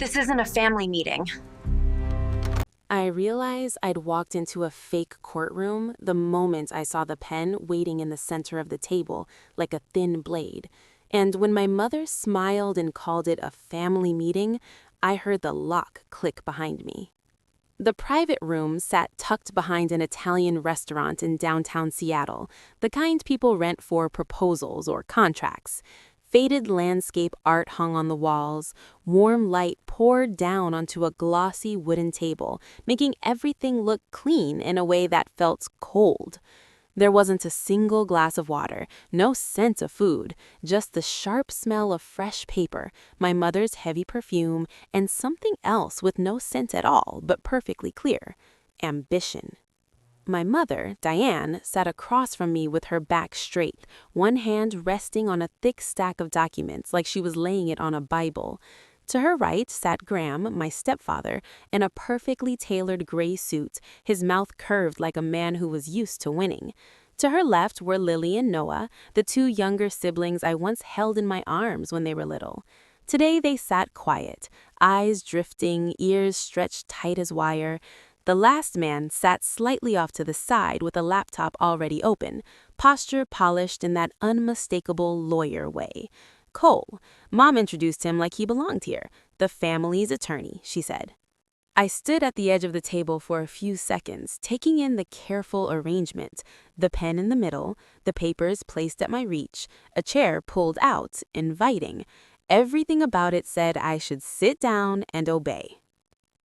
This isn't a family meeting. I realized I'd walked into a fake courtroom the moment I saw the pen waiting in the center of the table like a thin blade. And when my mother smiled and called it a family meeting, I heard the lock click behind me. The private room sat tucked behind an Italian restaurant in downtown Seattle, the kind people rent for proposals or contracts. Faded landscape art hung on the walls, warm light poured down onto a glossy wooden table, making everything look clean in a way that felt cold. There wasn't a single glass of water, no scent of food, just the sharp smell of fresh paper, my mother's heavy perfume, and something else with no scent at all, but perfectly clear: ambition. My mother, Diane, sat across from me with her back straight, one hand resting on a thick stack of documents like she was laying it on a Bible. To her right sat Graham, my stepfather, in a perfectly tailored gray suit, his mouth curved like a man who was used to winning. To her left were Lily and Noah, the two younger siblings I once held in my arms when they were little. Today they sat quiet, eyes drifting, ears stretched tight as wire. The last man sat slightly off to the side with a laptop already open, posture polished in that unmistakable lawyer way. Cole. Mom introduced him like he belonged here. The family's attorney, she said. I stood at the edge of the table for a few seconds, taking in the careful arrangement. The pen in the middle, the papers placed at my reach, a chair pulled out, inviting. Everything about it said I should sit down and obey.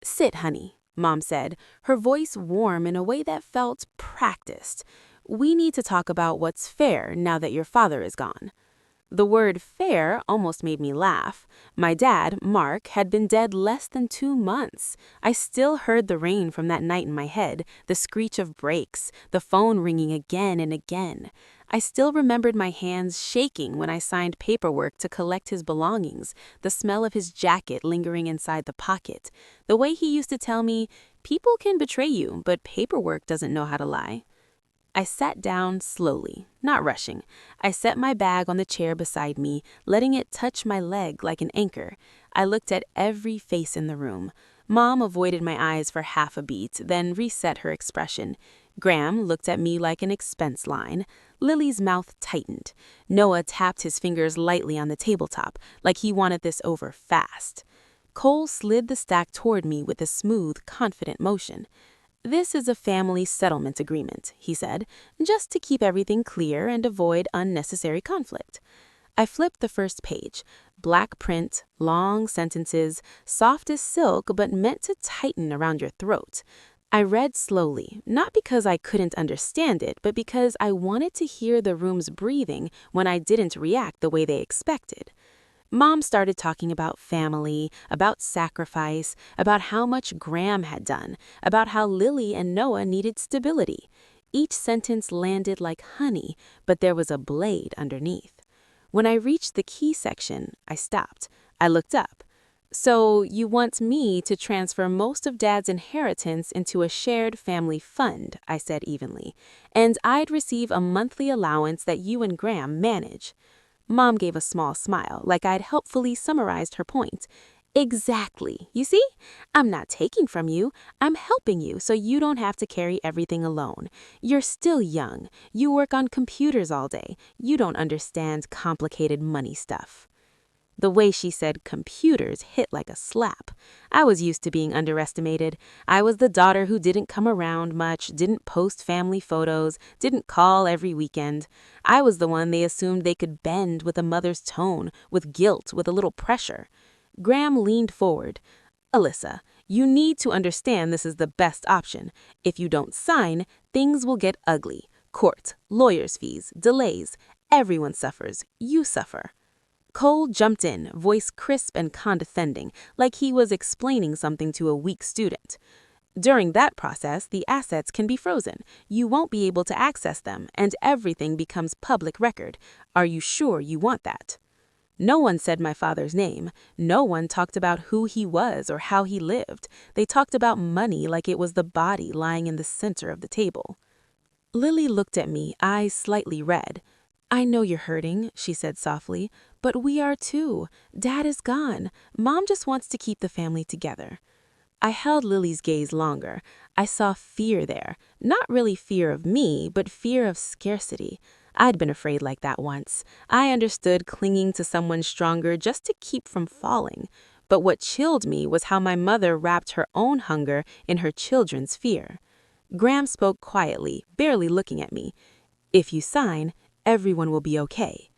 "Sit, honey," Mom said, her voice warm in a way that felt practiced. "We need to talk about what's fair now that your father is gone." The word fair almost made me laugh. My dad, Mark, had been dead less than 2 months. I still heard the rain from that night in my head, the screech of brakes, the phone ringing again and again. I still remembered my hands shaking when I signed paperwork to collect his belongings, the smell of his jacket lingering inside the pocket, the way he used to tell me, "People can betray you, but paperwork doesn't know how to lie." I sat down slowly, not rushing. I set my bag on the chair beside me, letting it touch my leg like an anchor. I looked at every face in the room. Mom avoided my eyes for half a beat, then reset her expression. Graham looked at me like an expense line. Lily's mouth tightened. Noah tapped his fingers lightly on the tabletop, like he wanted this over fast. Cole slid the stack toward me with a smooth, confident motion. "This is a family settlement agreement," he said, "just to keep everything clear and avoid unnecessary conflict." I flipped the first page. Black print, long sentences, soft as silk but meant to tighten around your throat. I read slowly, not because I couldn't understand it, but because I wanted to hear the room's breathing when I didn't react the way they expected. Mom started talking about family, about sacrifice, about how much Graham had done, about how Lily and Noah needed stability. Each sentence landed like honey, but there was a blade underneath. When I reached the key section, I stopped. I looked up. "So you want me to transfer most of Dad's inheritance into a shared family fund," I said evenly, "and I'd receive a monthly allowance that you and Graham manage." Mom gave a small smile, like I'd helpfully summarized her point. "Exactly. You see? I'm not taking from you. I'm helping you so you don't have to carry everything alone. You're still young. You work on computers all day. You don't understand complicated money stuff." The way she said computers hit like a slap. I was used to being underestimated. I was the daughter who didn't come around much, didn't post family photos, didn't call every weekend. I was the one they assumed they could bend with a mother's tone, with guilt, with a little pressure. Graham leaned forward. "Alyssa, you need to understand this is the best option. If you don't sign, things will get ugly. Court, lawyers' fees, delays. Everyone suffers. You suffer." Cole jumped in, voice crisp and condescending, like he was explaining something to a weak student. "During that process, the assets can be frozen. You won't be able to access them, and everything becomes public record. Are you sure you want that?" No one said my father's name. No one talked about who he was or how he lived. They talked about money like it was the body lying in the center of the table. Lily looked at me, eyes slightly red. I know you're hurting, she said softly, but we are too. Dad is gone. Mom just wants to keep the family together. I held Lily's gaze longer. I saw fear there. Not really fear of me, but fear of scarcity. I'd been afraid like that once. I understood clinging to someone stronger just to keep from falling. But what chilled me was how my mother wrapped her own hunger in her children's fear. Graham spoke quietly, barely looking at me. If you sign, everyone will be okay.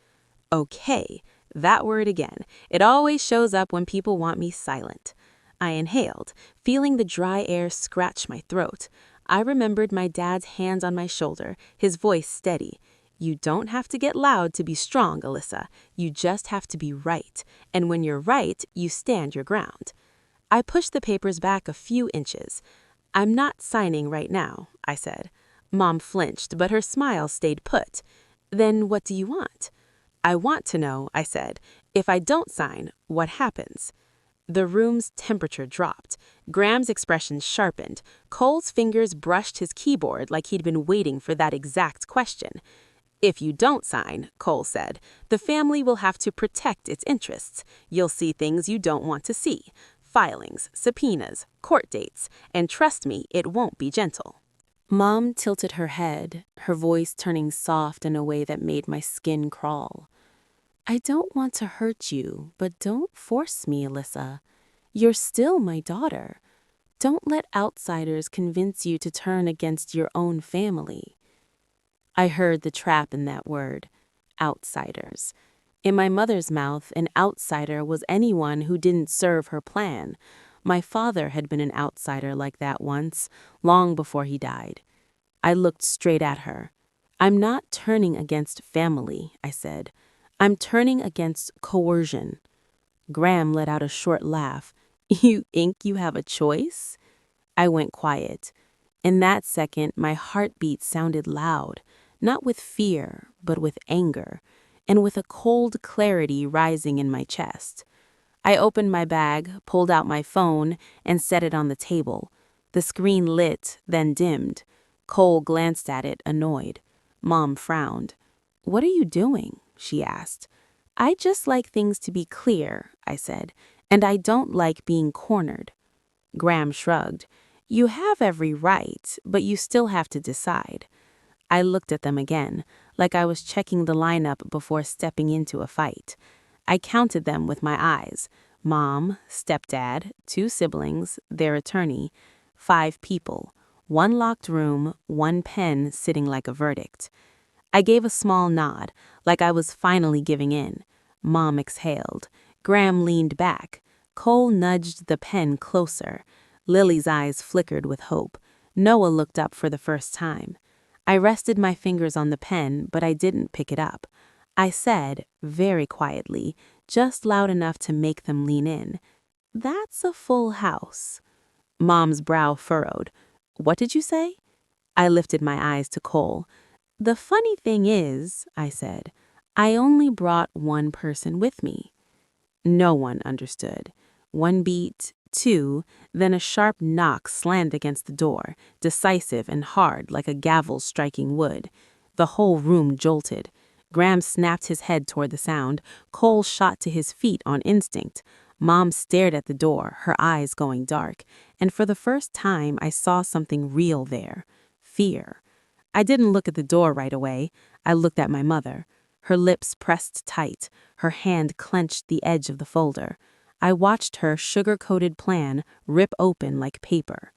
Okay, that word again. It always shows up when people want me silent. I inhaled, feeling the dry air scratch my throat. I remembered my dad's hands on my shoulder, his voice steady. You don't have to get loud to be strong, Alyssa. You just have to be right. And when you're right, you stand your ground. I pushed the papers back a few inches. I'm not signing right now, I said. Mom flinched, but her smile stayed put. Then what do you want? I want to know, I said. If I don't sign, what happens? The room's temperature dropped. Graham's expression sharpened. Cole's fingers brushed his keyboard like he'd been waiting for that exact question. If you don't sign, Cole said, the family will have to protect its interests. You'll see things you don't want to see. Filings, subpoenas, court dates, and trust me, it won't be gentle. Mom tilted her head, her voice turning soft in a way that made my skin crawl. I don't want to hurt you, but don't force me, Alyssa. You're still my daughter. Don't let outsiders convince you to turn against your own family. I heard the trap in that word, outsiders. In my mother's mouth, an outsider was anyone who didn't serve her plan. My father had been an outsider like that once, long before he died. I looked straight at her. I'm not turning against family, I said. I'm turning against coercion. Graham let out a short laugh. You think you have a choice? I went quiet. In that second, my heartbeat sounded loud, not with fear, but with anger, and with a cold clarity rising in my chest. I opened my bag, pulled out my phone, and set it on the table. The screen lit, then dimmed. Cole glanced at it, annoyed. Mom frowned. What are you doing? She asked. I just like things to be clear, I said, and I don't like being cornered. Graham shrugged. You have every right, but you still have to decide. I looked at them again, like I was checking the lineup before stepping into a fight. I counted them with my eyes. Mom, stepdad, 2 siblings, their attorney, 5 people, 1 locked room, 1 pen sitting like a verdict. I gave a small nod, like I was finally giving in. Mom exhaled. Graham leaned back. Cole nudged the pen closer. Lily's eyes flickered with hope. Noah looked up for the first time. I rested my fingers on the pen, but I didn't pick it up. I said, very quietly, just loud enough to make them lean in, "That's a full house." Mom's brow furrowed. What did you say? I lifted my eyes to Cole. The funny thing is, I said, I only brought 1 person with me. No one understood. 1 beat, 2, then a sharp knock slammed against the door, decisive and hard like a gavel striking wood. The whole room jolted. Graham snapped his head toward the sound. Cole shot to his feet on instinct. Mom stared at the door, her eyes going dark, and for the first time I saw something real there. Fear. I didn't look at the door right away. I looked at my mother. Her lips pressed tight, her hand clenched the edge of the folder. I watched her sugar-coated plan rip open like paper.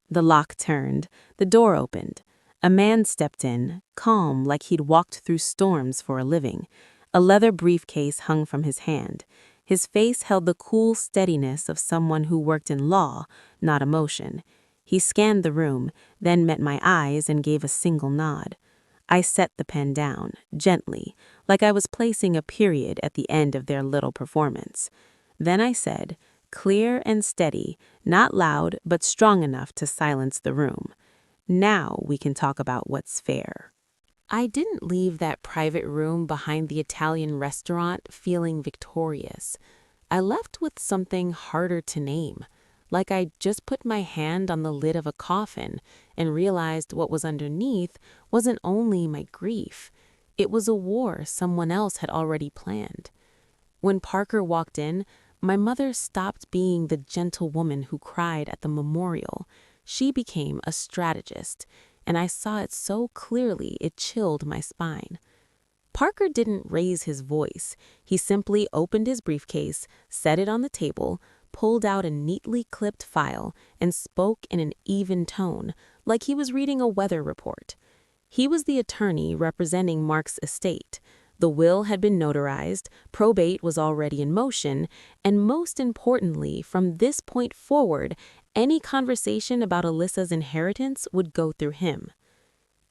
The lock turned, the door opened. A man stepped in, calm like he'd walked through storms for a living. A leather briefcase hung from his hand. His face held the cool steadiness of someone who worked in law, not emotion. He scanned the room, then met my eyes and gave a single nod. I set the pen down, gently, like I was placing a period at the end of their little performance. Then I said, clear and steady, not loud, but strong enough to silence the room. Now we can talk about what's fair. I didn't leave that private room behind the Italian restaurant feeling victorious. I left with something harder to name, like I just put my hand on the lid of a coffin and realized what was underneath wasn't only my grief. It was a war someone else had already planned. When Parker walked in, my mother stopped being the gentle woman who cried at the memorial. She became a strategist, and I saw it so clearly it chilled my spine. Parker didn't raise his voice. He simply opened his briefcase, set it on the table, pulled out a neatly clipped file, and spoke in an even tone, like he was reading a weather report. He was the attorney representing Mark's estate. The will had been notarized, probate was already in motion, and most importantly, from this point forward, any conversation about Alyssa's inheritance would go through him.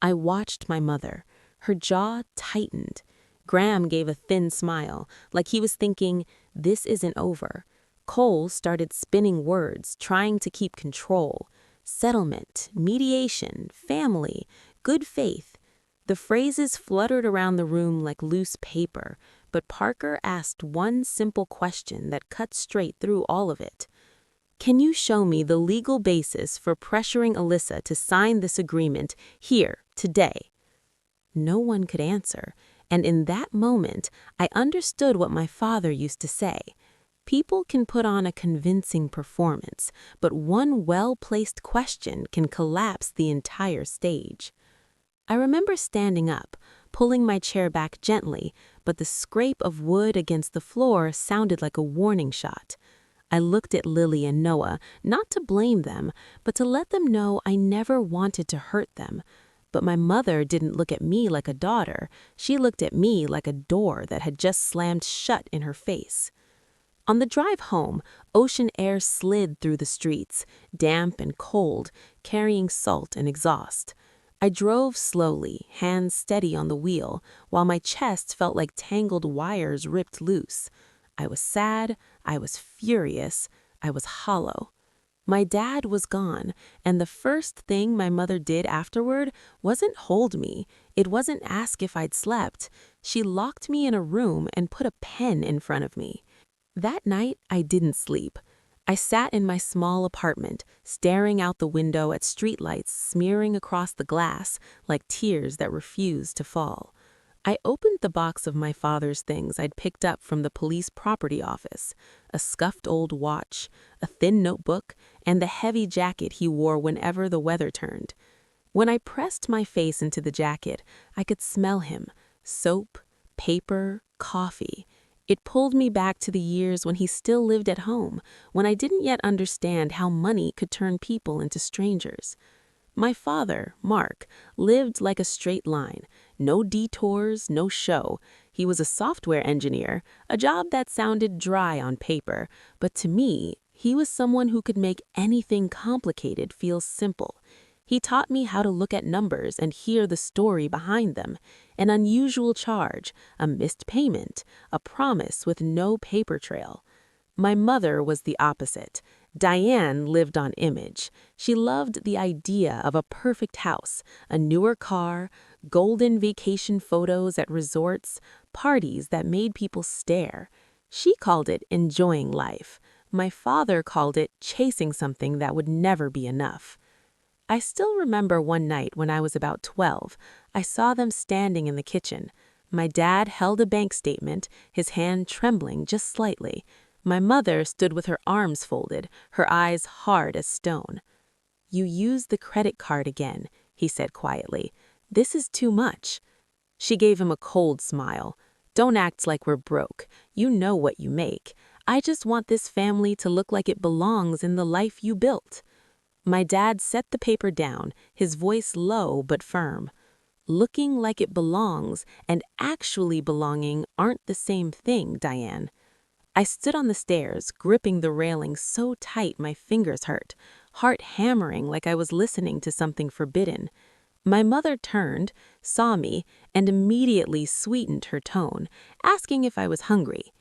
I watched my mother. Her jaw tightened. Graham gave a thin smile, like he was thinking, this isn't over. Cole started spinning words, trying to keep control. Settlement, mediation, family, good faith. The phrases fluttered around the room like loose paper, but Parker asked one simple question that cut straight through all of it. Can you show me the legal basis for pressuring Alyssa to sign this agreement here, today? No one could answer, and in that moment, I understood what my father used to say. People can put on a convincing performance, but one well-placed question can collapse the entire stage. I remember standing up, pulling my chair back gently, but the scrape of wood against the floor sounded like a warning shot. I looked at Lily and Noah, not to blame them, but to let them know I never wanted to hurt them. But my mother didn't look at me like a daughter. She looked at me like a door that had just slammed shut in her face. On the drive home, ocean air slid through the streets, damp and cold, carrying salt and exhaust. I drove slowly, hands steady on the wheel, while my chest felt like tangled wires ripped loose. I was sad, I was furious, I was hollow. My dad was gone, and the first thing my mother did afterward wasn't hold me. It wasn't ask if I'd slept. She locked me in a room and put a pen in front of me. That night, I didn't sleep. I sat in my small apartment, staring out the window at streetlights smearing across the glass like tears that refused to fall. I opened the box of my father's things I'd picked up from the police property office, a scuffed old watch, a thin notebook, and the heavy jacket he wore whenever the weather turned. When I pressed my face into the jacket, I could smell him, soap, paper, coffee. It pulled me back to the years when he still lived at home, when I didn't yet understand how money could turn people into strangers. My father, Mark, lived like a straight line. No detours, no show. He was a software engineer, a job that sounded dry on paper, but to me, he was someone who could make anything complicated feel simple. He taught me how to look at numbers and hear the story behind them. An unusual charge, a missed payment, a promise with no paper trail. My mother was the opposite. Diane lived on image. She loved the idea of a perfect house, a newer car, golden vacation photos at resorts, parties that made people stare. She called it enjoying life. My father called it chasing something that would never be enough. I still remember one night when I was about 12, I saw them standing in the kitchen. My dad held a bank statement, his hand trembling just slightly. My mother stood with her arms folded, her eyes hard as stone. "You used the credit card again," he said quietly. "This is too much." She gave him a cold smile. "Don't act like we're broke. You know what you make. I just want this family to look like it belongs in the life you built." My dad set the paper down, his voice low but firm. "Looking like it belongs and actually belonging aren't the same thing, Diane." I stood on the stairs, gripping the railing so tight my fingers hurt, heart hammering like I was listening to something forbidden. My mother turned, saw me, and immediately sweetened her tone, asking if I was hungry.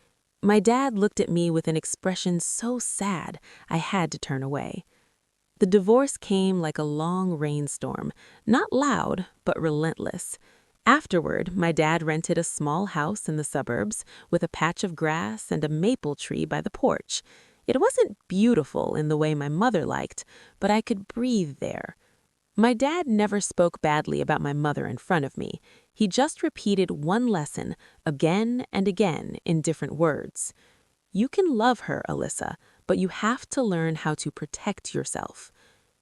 My dad looked at me with an expression so sad I had to turn away. The divorce came like a long rainstorm, not loud, but relentless. Afterward, my dad rented a small house in the suburbs with a patch of grass and a maple tree by the porch. It wasn't beautiful in the way my mother liked, but I could breathe there. My dad never spoke badly about my mother in front of me. He just repeated one lesson again and again in different words. You can love her, Alyssa, but you have to learn how to protect yourself.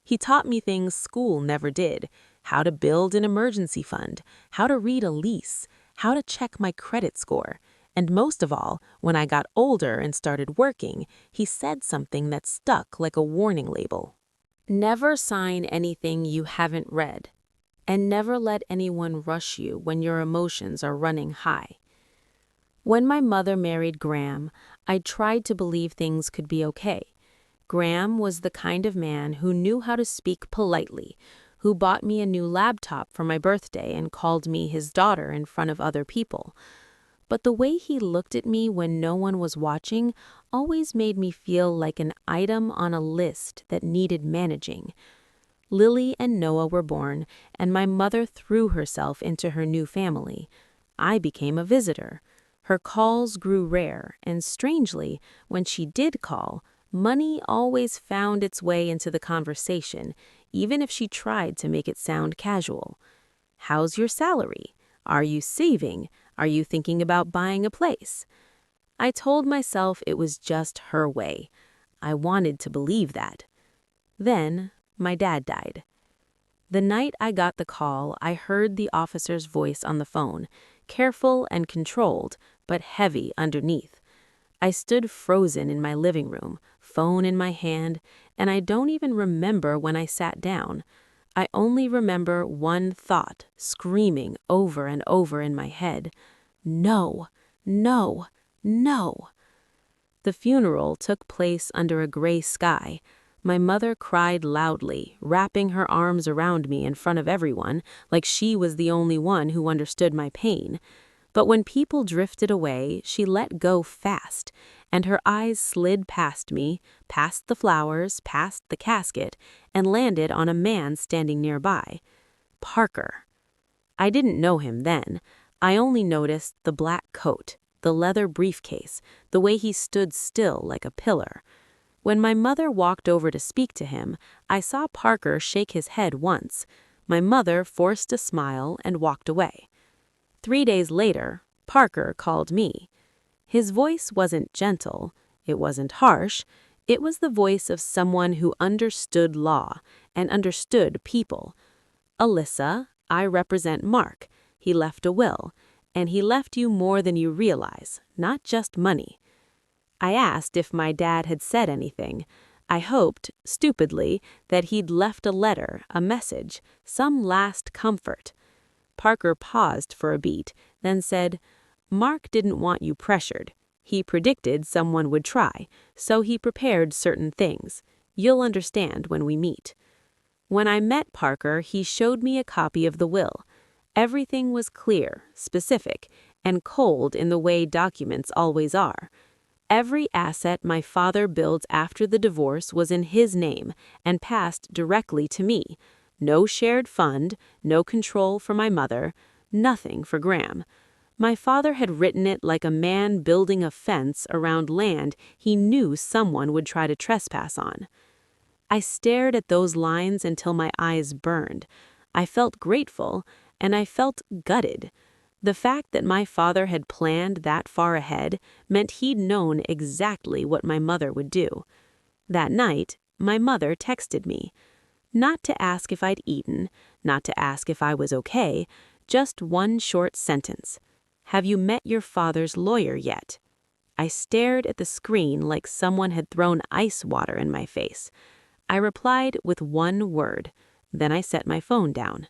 He taught me things school never did: how to build an emergency fund, how to read a lease, how to check my credit score. And most of all, when I got older and started working, he said something that stuck like a warning label. Never sign anything you haven't read, and never let anyone rush you when your emotions are running high. When my mother married Graham, I tried to believe things could be okay. Graham was the kind of man who knew how to speak politely, who bought me a new laptop for my birthday and called me his daughter in front of other people. But the way he looked at me when no one was watching always made me feel like an item on a list that needed managing. Lily and Noah were born, and my mother threw herself into her new family. I became a visitor. Her calls grew rare, and strangely, when she did call, money always found its way into the conversation, even if she tried to make it sound casual. How's your salary? Are you saving? Are you thinking about buying a place? I told myself it was just her way. I wanted to believe that. Then, my dad died. The night I got the call, I heard the officer's voice on the phone, careful and controlled, but heavy underneath. I stood frozen in my living room, phone in my hand, and I don't even remember when I sat down. I only remember one thought screaming over and over in my head: no, no, no. The funeral took place under a gray sky. My mother cried loudly, wrapping her arms around me in front of everyone, like she was the only one who understood my pain. But when people drifted away, she let go fast, and her eyes slid past me, past the flowers, past the casket, and landed on a man standing nearby. Parker. I didn't know him then. I only noticed the black coat, the leather briefcase, the way he stood still like a pillar. When my mother walked over to speak to him, I saw Parker shake his head once. My mother forced a smile and walked away. 3 days later, Parker called me. His voice wasn't gentle, it wasn't harsh, it was the voice of someone who understood law and understood people. Alyssa, I represent Mark. He left a will, and he left you more than you realize, not just money. I asked if my dad had said anything. I hoped, stupidly, that he'd left a letter, a message, some last comfort. Parker paused for a beat, then said, "Mark didn't want you pressured. He predicted someone would try, so he prepared certain things. You'll understand when we meet." When I met Parker, he showed me a copy of the will. Everything was clear, specific, and cold in the way documents always are. Every asset my father built after the divorce was in his name and passed directly to me. No shared fund, no control for my mother, nothing for Graham. My father had written it like a man building a fence around land he knew someone would try to trespass on. I stared at those lines until my eyes burned. I felt grateful, and I felt gutted. The fact that my father had planned that far ahead meant he'd known exactly what my mother would do. That night, my mother texted me. Not to ask if I'd eaten, not to ask if I was okay, just one short sentence. "Have you met your father's lawyer yet?" I stared at the screen like someone had thrown ice water in my face. I replied with one word. Then I set my phone down.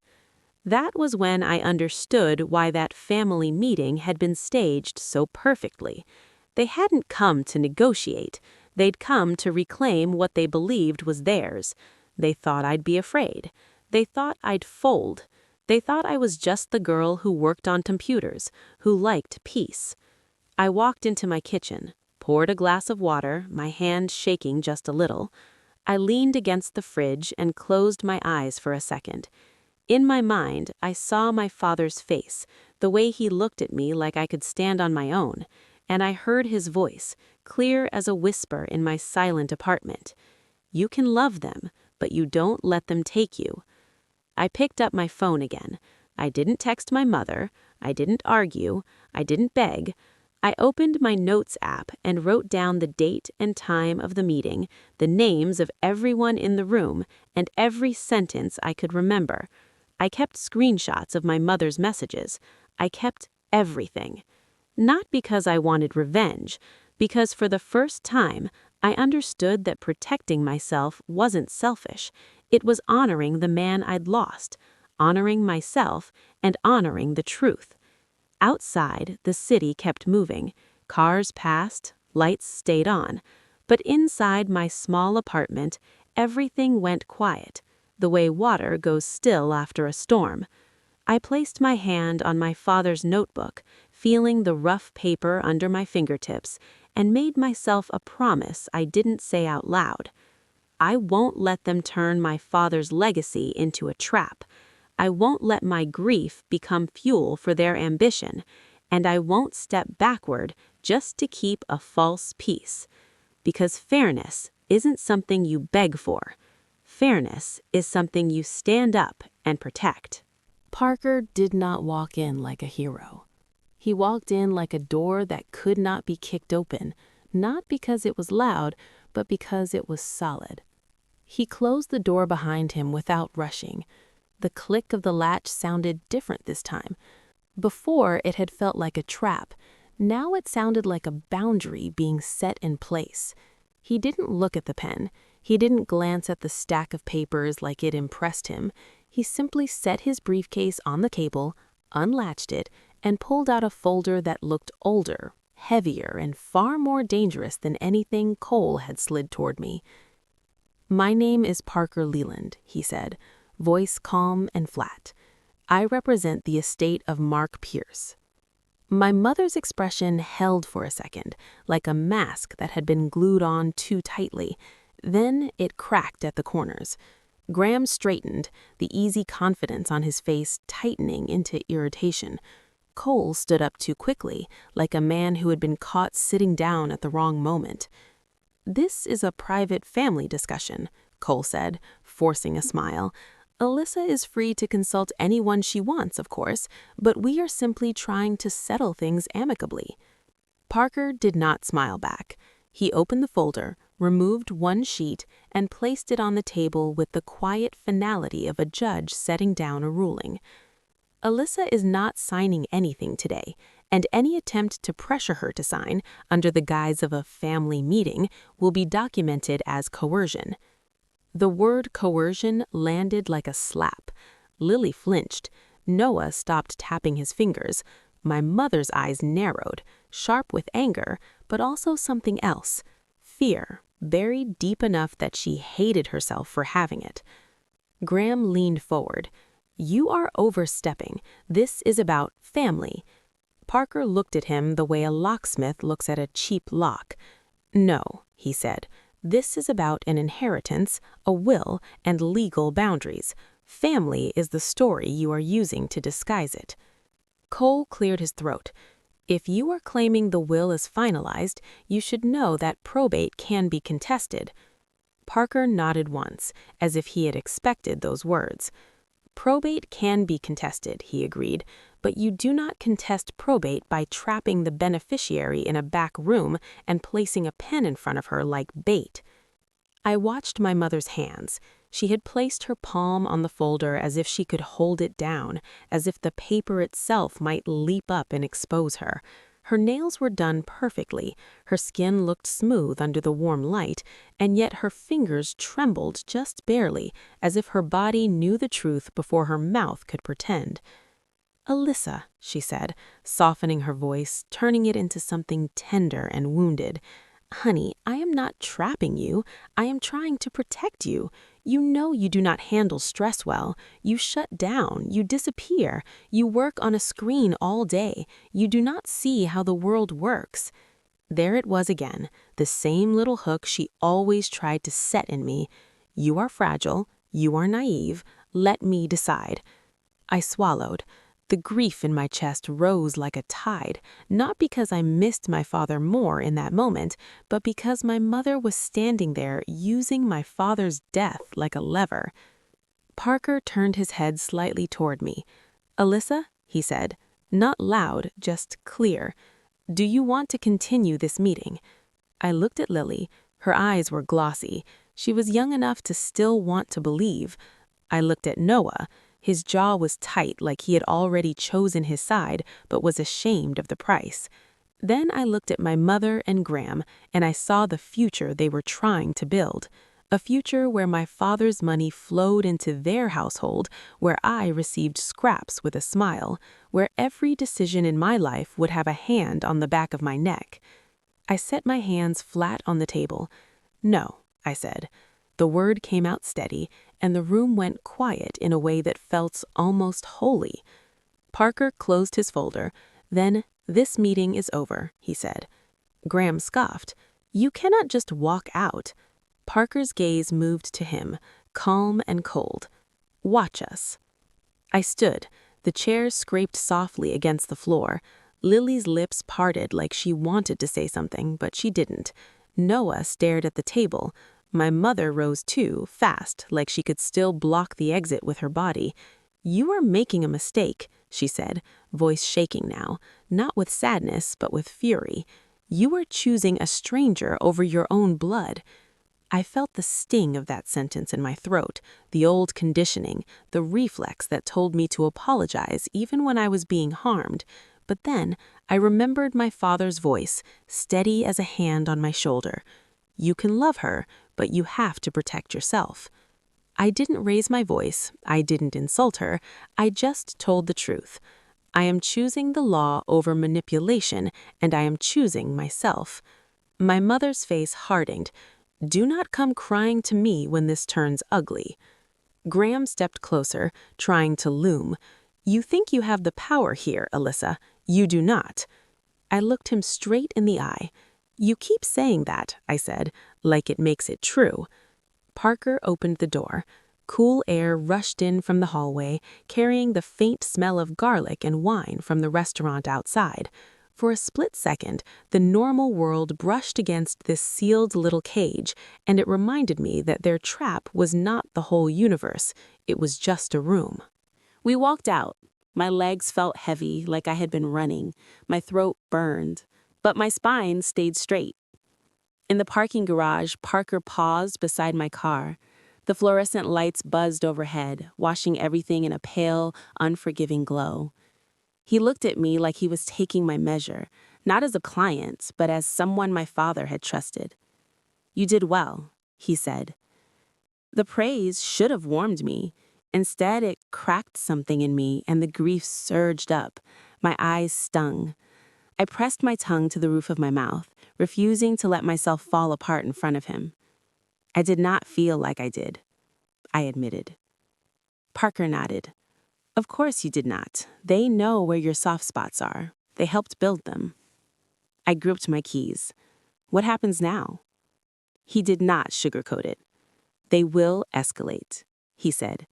That was when I understood why that family meeting had been staged so perfectly. They hadn't come to negotiate. They'd come to reclaim what they believed was theirs. They thought I'd be afraid. They thought I'd fold. They thought I was just the girl who worked on computers, who liked peace. I walked into my kitchen, poured a glass of water, my hand shaking just a little. I leaned against the fridge and closed my eyes for a second. In my mind, I saw my father's face, the way he looked at me like I could stand on my own, and I heard his voice, clear as a whisper in my silent apartment. "You can love them, but you don't let them take you." I picked up my phone again. I didn't text my mother. I didn't argue. I didn't beg. I opened my notes app and wrote down the date and time of the meeting, the names of everyone in the room, and every sentence I could remember. I kept screenshots of my mother's messages. I kept everything. Not because I wanted revenge, because for the first time, I understood that protecting myself wasn't selfish. It was honoring the man I'd lost, honoring myself, and honoring the truth. Outside, the city kept moving. Cars passed, lights stayed on. But inside my small apartment, everything went quiet, the way water goes still after a storm. I placed my hand on my father's notebook, feeling the rough paper under my fingertips, and made myself a promise I didn't say out loud. I won't let them turn my father's legacy into a trap. I won't let my grief become fuel for their ambition, and I won't step backward just to keep a false peace. Because fairness isn't something you beg for. Fairness is something you stand up and protect. Parker did not walk in like a hero. He walked in like a door that could not be kicked open, not because it was loud, but because it was solid. He closed the door behind him without rushing. The click of the latch sounded different this time. Before, it had felt like a trap. Now it sounded like a boundary being set in place. He didn't look at the pen. He didn't glance at the stack of papers like it impressed him. He simply set his briefcase on the table, unlatched it, and pulled out a folder that looked older, heavier, and far more dangerous than anything Cole had slid toward me. "My name is Parker Leland," he said, voice calm and flat. "I represent the estate of Mark Pierce." My mother's expression held for a second, like a mask that had been glued on too tightly. Then it cracked at the corners. Graham straightened, the easy confidence on his face tightening into irritation. Cole stood up too quickly, like a man who had been caught sitting down at the wrong moment. "This is a private family discussion," Cole said, forcing a smile. "Alyssa is free to consult anyone she wants, of course, but we are simply trying to settle things amicably." Parker did not smile back. He opened the folder, removed one sheet, and placed it on the table with the quiet finality of a judge setting down a ruling. "Alyssa is not signing anything today, and any attempt to pressure her to sign, under the guise of a family meeting, will be documented as coercion." The word coercion landed like a slap. Lily flinched. Noah stopped tapping his fingers. My mother's eyes narrowed, sharp with anger, but also something else. Fear, buried deep enough that she hated herself for having it. Graham leaned forward. "You are overstepping. This is about family." Parker looked at him the way a locksmith looks at a cheap lock. "No," he said. "This is about an inheritance, a will, and legal boundaries. Family is the story you are using to disguise it." Cole cleared his throat. "If you are claiming the will is finalized, you should know that probate can be contested." Parker nodded once, as if he had expected those words. "Probate can be contested," he agreed, "but you do not contest probate by trapping the beneficiary in a back room and placing a pen in front of her like bait." I watched my mother's hands. She had placed her palm on the folder as if she could hold it down, as if the paper itself might leap up and expose her. Her nails were done perfectly, her skin looked smooth under the warm light, and yet her fingers trembled just barely, as if her body knew the truth before her mouth could pretend. "Alyssa," she said, softening her voice, turning it into something tender and wounded. "Honey, I am not trapping you. I am trying to protect you. You know you do not handle stress well. You shut down. You disappear. You work on a screen all day. You do not see how the world works." There it was again, the same little hook she always tried to set in me. "You are fragile. You are naive. Let me decide." I swallowed. The grief in my chest rose like a tide, not because I missed my father more in that moment, but because my mother was standing there using my father's death like a lever. Parker turned his head slightly toward me. "Alyssa," he said, not loud, just clear, "do you want to continue this meeting?" I looked at Lily. Her eyes were glossy. She was young enough to still want to believe. I looked at Noah. His jaw was tight, like he had already chosen his side, but was ashamed of the price. Then I looked at my mother and Graham, and I saw the future they were trying to build. A future where my father's money flowed into their household, where I received scraps with a smile, where every decision in my life would have a hand on the back of my neck. I set my hands flat on the table. "No," I said. The word came out steady, and the room went quiet in a way that felt almost holy. Parker closed his folder. Then, "This meeting is over," he said. Graham scoffed. "You cannot just walk out." Parker's gaze moved to him, calm and cold. "Watch us." I stood. The chair scraped softly against the floor. Lily's lips parted like she wanted to say something, but she didn't. Noah stared at the table. My mother rose too, fast, like she could still block the exit with her body. "You are making a mistake," she said, voice shaking now, not with sadness, but with fury. "You are choosing a stranger over your own blood." I felt the sting of that sentence in my throat, the old conditioning, the reflex that told me to apologize even when I was being harmed. But then I remembered my father's voice, steady as a hand on my shoulder. "You can love her, but you have to protect yourself." I didn't raise my voice, I didn't insult her, I just told the truth. I am choosing the law over manipulation, and I am choosing myself. My mother's face hardened. "Do not come crying to me when this turns ugly." Graham stepped closer, trying to loom. "You think you have the power here, Alyssa. You do not." I looked him straight in the eye. "You keep saying that," I said, "like it makes it true." Parker opened the door. Cool air rushed in from the hallway, carrying the faint smell of garlic and wine from the restaurant outside. For a split second, the normal world brushed against this sealed little cage, and it reminded me that their trap was not the whole universe. It was just a room. We walked out. My legs felt heavy, like I had been running. My throat burned, but my spine stayed straight. In the parking garage, Parker paused beside my car. The fluorescent lights buzzed overhead, washing everything in a pale, unforgiving glow. He looked at me like he was taking my measure, not as a client, but as someone my father had trusted. "You did well," he said. The praise should have warmed me. Instead, it cracked something in me, and the grief surged up. My eyes stung. I pressed my tongue to the roof of my mouth, refusing to let myself fall apart in front of him. "I did not feel like I did," I admitted. Parker nodded. "Of course you did not. They know where your soft spots are. They helped build them." I gripped my keys. "What happens now?" He did not sugarcoat it. "They will escalate," he said.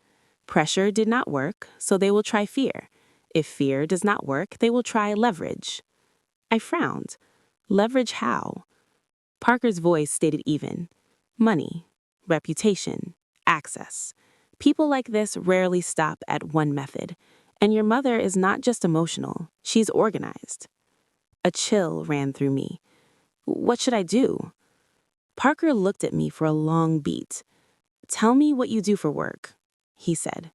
"Pressure did not work, so they will try fear. If fear does not work, they will try leverage." I frowned. "Leverage how?" Parker's voice stayed even. "Money, reputation, access. People like this rarely stop at one method. And your mother is not just emotional, she's organized." A chill ran through me. "What should I do?" Parker looked at me for a long beat. "Tell me what you do for work," he said.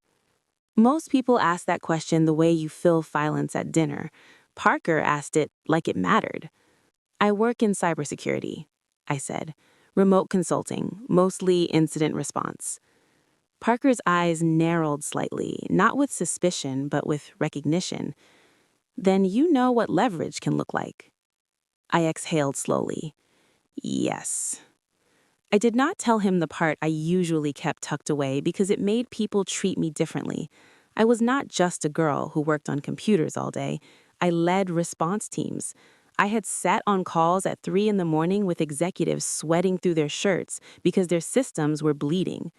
Most people ask that question the way you fill silence at dinner. Parker asked it like it mattered. "I work in cybersecurity," I said. "Remote consulting, mostly incident response." Parker's eyes narrowed slightly, not with suspicion, but with recognition. "Then you know what leverage can look like." I exhaled slowly. "Yes." I did not tell him the part I usually kept tucked away because it made people treat me differently. I was not just a girl who worked on computers all day. I led response teams. I had sat on calls at 3 in the morning with executives sweating through their shirts because their systems were bleeding.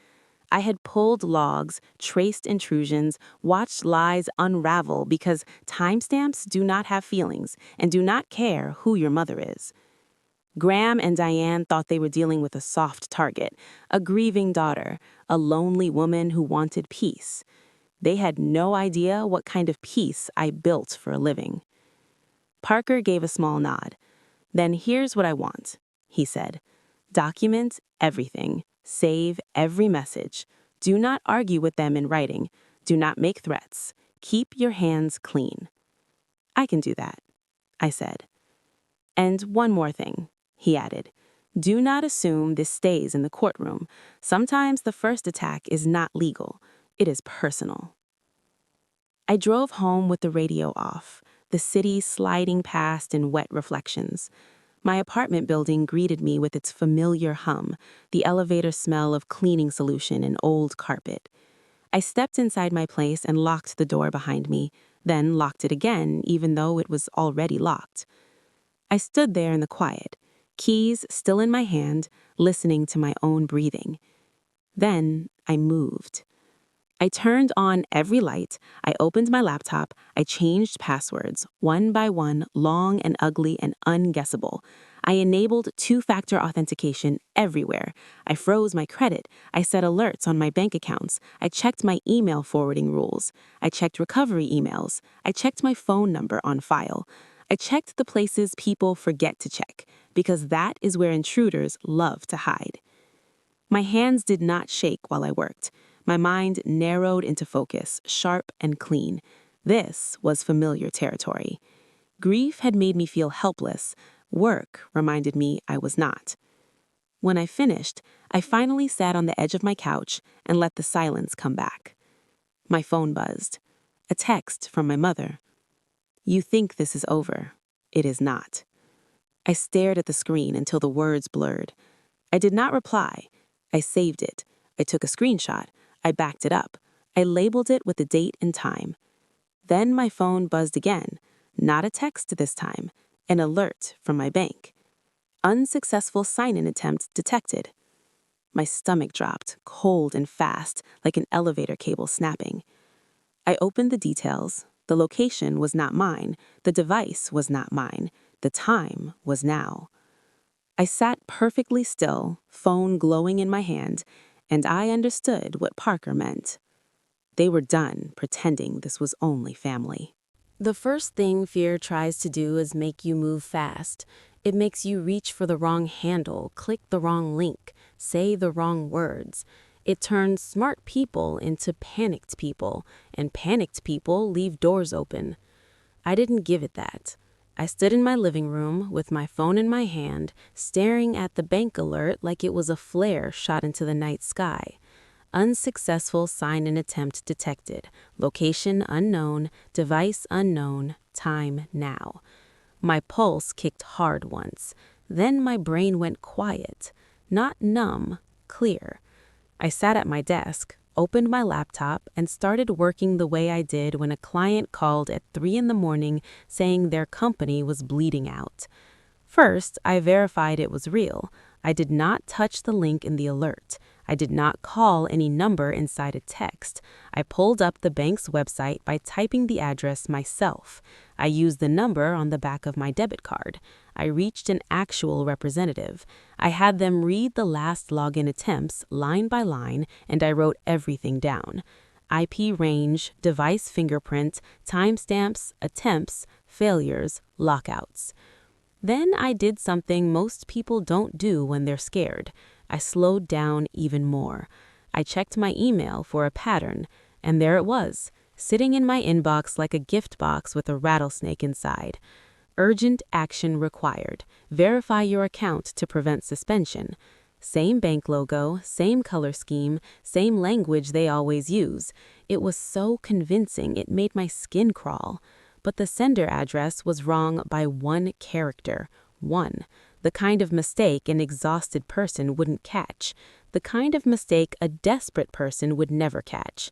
I had pulled logs, traced intrusions, watched lies unravel because timestamps do not have feelings and do not care who your mother is. Graham and Diane thought they were dealing with a soft target, a grieving daughter, a lonely woman who wanted peace. They had no idea what kind of peace I built for a living. Parker gave a small nod. "Then here's what I want," he said. "Document everything. Save every message. Do not argue with them in writing. Do not make threats. Keep your hands clean." "I can do that," I said. "And one more thing," he added. "Do not assume this stays in the courtroom. Sometimes the first attack is not legal. It is personal." I drove home with the radio off, the city sliding past in wet reflections. My apartment building greeted me with its familiar hum, the elevator smell of cleaning solution and old carpet. I stepped inside my place and locked the door behind me, then locked it again, even though it was already locked. I stood there in the quiet, keys still in my hand, listening to my own breathing. Then I moved. I turned on every light, I opened my laptop, I changed passwords, one by one, long and ugly and unguessable. I enabled two-factor authentication everywhere. I froze my credit. I set alerts on my bank accounts. I checked my email forwarding rules. I checked recovery emails. I checked my phone number on file. I checked the places people forget to check, because that is where intruders love to hide. My hands did not shake while I worked. My mind narrowed into focus, sharp and clean. This was familiar territory. Grief had made me feel helpless. Work reminded me I was not. When I finished, I finally sat on the edge of my couch and let the silence come back. My phone buzzed. A text from my mother. "You think this is over. It is not." I stared at the screen until the words blurred. I did not reply. I saved it. I took a screenshot. I backed it up. I labeled it with the date and time. Then my phone buzzed again. Not a text this time. An alert from my bank. "Unsuccessful sign-in attempt detected." My stomach dropped, cold and fast, like an elevator cable snapping. I opened the details. The location was not mine. The device was not mine. The time was now. I sat perfectly still, phone glowing in my hand, and I understood what Parker meant. They were done pretending this was only family. The first thing fear tries to do is make you move fast. It makes you reach for the wrong handle, click the wrong link, say the wrong words. It turns smart people into panicked people, and panicked people leave doors open. I didn't give it that. I stood in my living room with my phone in my hand, staring at the bank alert like it was a flare shot into the night sky. Unsuccessful sign-in attempt detected. Location unknown, device unknown, time now. My pulse kicked hard once. Then my brain went quiet. Not numb, clear. I sat at my desk, opened my laptop, and started working the way I did when a client called at 3 a.m. saying their company was bleeding out. First, I verified it was real. I did not touch the link in the alert. I did not call any number inside a text. I pulled up the bank's website by typing the address myself. I used the number on the back of my debit card. I reached an actual representative. I had them read the last login attempts line by line, and I wrote everything down. IP range, device fingerprint, timestamps, attempts, failures, lockouts. Then I did something most people don't do when they're scared. I slowed down even more. I checked my email for a pattern, and there it was, sitting in my inbox like a gift box with a rattlesnake inside. Urgent action required. Verify your account to prevent suspension. Same bank logo, same color scheme, same language they always use. It was so convincing it made my skin crawl. But the sender address was wrong by one character. One. The kind of mistake an exhausted person wouldn't catch. The kind of mistake a desperate person would never catch.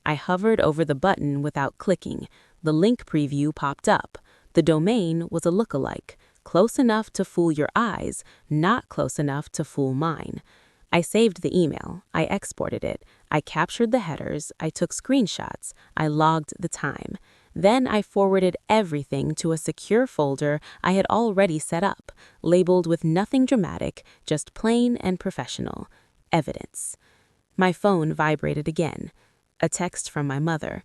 I hovered over the button without clicking. The link preview popped up. The domain was a lookalike. Close enough to fool your eyes, not close enough to fool mine. I saved the email. I exported it. I captured the headers. I took screenshots. I logged the time. Then I forwarded everything to a secure folder I had already set up, labeled with nothing dramatic, just plain and professional. Evidence. My phone vibrated again. A text from my mother.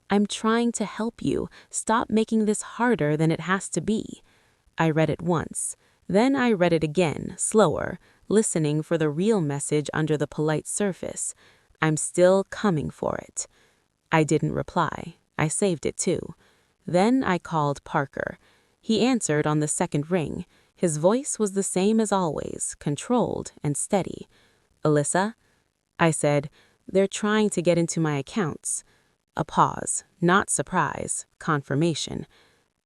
"I'm trying to help you. Stop making this harder than it has to be." I read it once. Then I read it again, slower, listening for the real message under the polite surface. "I'm still coming for it." I didn't reply. I saved it too. Then I called Parker. He answered on the second ring. His voice was the same as always, controlled and steady. "Alyssa?" I said, "They're trying to get into my accounts." A pause, not surprise, confirmation.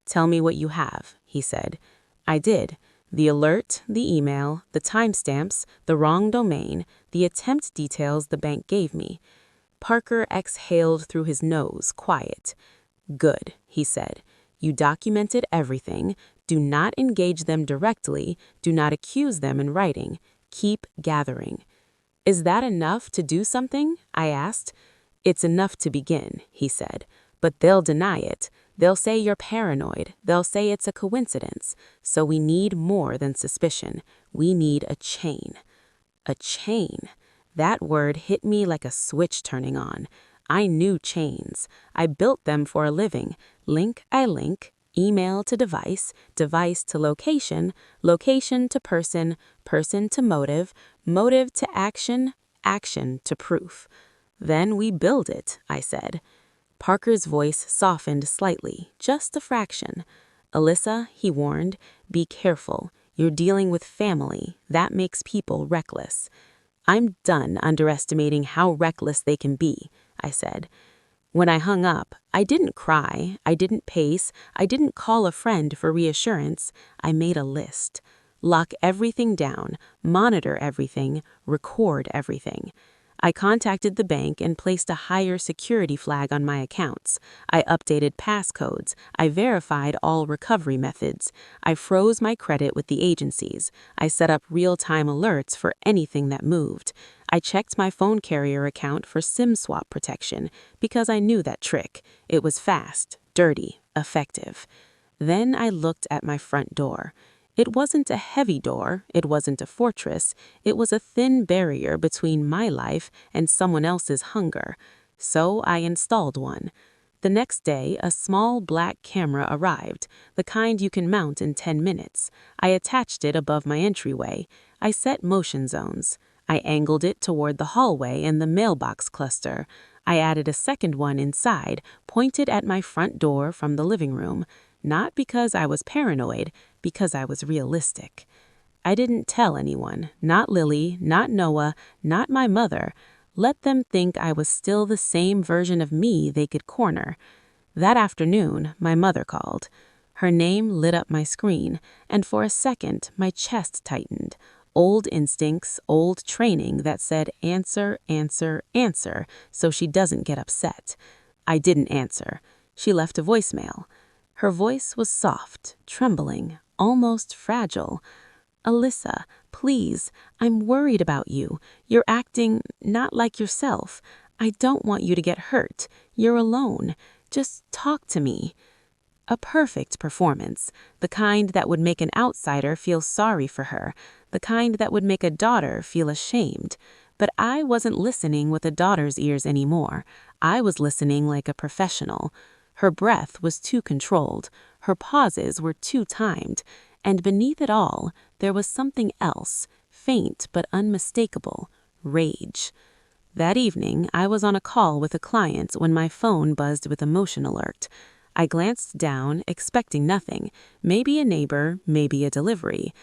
"Tell me what you have," he said. I did. The alert, the email, the timestamps, the wrong domain, the attempt details the bank gave me. Parker exhaled through his nose, quiet. "Good," he said. "You documented everything. Do not engage them directly. Do not accuse them in writing. Keep gathering." "Is that enough to do something?" I asked. "It's enough to begin," he said. "But they'll deny it. They'll say you're paranoid. They'll say it's a coincidence. So we need more than suspicion. We need a chain." A chain. That word hit me like a switch turning on. I knew chains. I built them for a living. Link I link, email to device, device to location, location to person, person to motive, motive to action, action to proof. "Then we build it," I said. Parker's voice softened slightly, just a fraction. "Alyssa," he warned, "be careful. You're dealing with family. That makes people reckless." "I'm done underestimating how reckless they can be," I said. When I hung up, I didn't cry, I didn't pace, I didn't call a friend for reassurance. I made a list. Lock everything down, monitor everything, record everything. I contacted the bank and placed a higher security flag on my accounts. I updated passcodes. I verified all recovery methods. I froze my credit with the agencies. I set up real-time alerts for anything that moved. I checked my phone carrier account for SIM swap protection because I knew that trick. It was fast, dirty, effective. Then I looked at my front door. It wasn't a heavy door, it wasn't a fortress, it was a thin barrier between my life and someone else's hunger. So I installed one. The next day, a small black camera arrived, the kind you can mount in 10 minutes. I attached it above my entryway. I set motion zones. I angled it toward the hallway and the mailbox cluster. I added a second one inside, pointed at my front door from the living room. Not because I was paranoid, because I was realistic. I didn't tell anyone, not Lily, not Noah, not my mother. Let them think I was still the same version of me they could corner. That afternoon, my mother called. Her name lit up my screen, and for a second, my chest tightened. Old instincts, old training that said answer, answer, answer, so she doesn't get upset. I didn't answer. She left a voicemail. Her voice was soft, trembling, almost fragile. "Alyssa, please, I'm worried about you. You're acting not like yourself. I don't want you to get hurt. You're alone. Just talk to me." A perfect performance, the kind that would make an outsider feel sorry for her, the kind that would make a daughter feel ashamed. But I wasn't listening with a daughter's ears anymore. I was listening like a professional. Her breath was too controlled, her pauses were too timed, and beneath it all, there was something else, faint but unmistakable, rage. That evening, I was on a call with a client when my phone buzzed with a motion alert. I glanced down, expecting nothing, maybe a neighbor, maybe a delivery.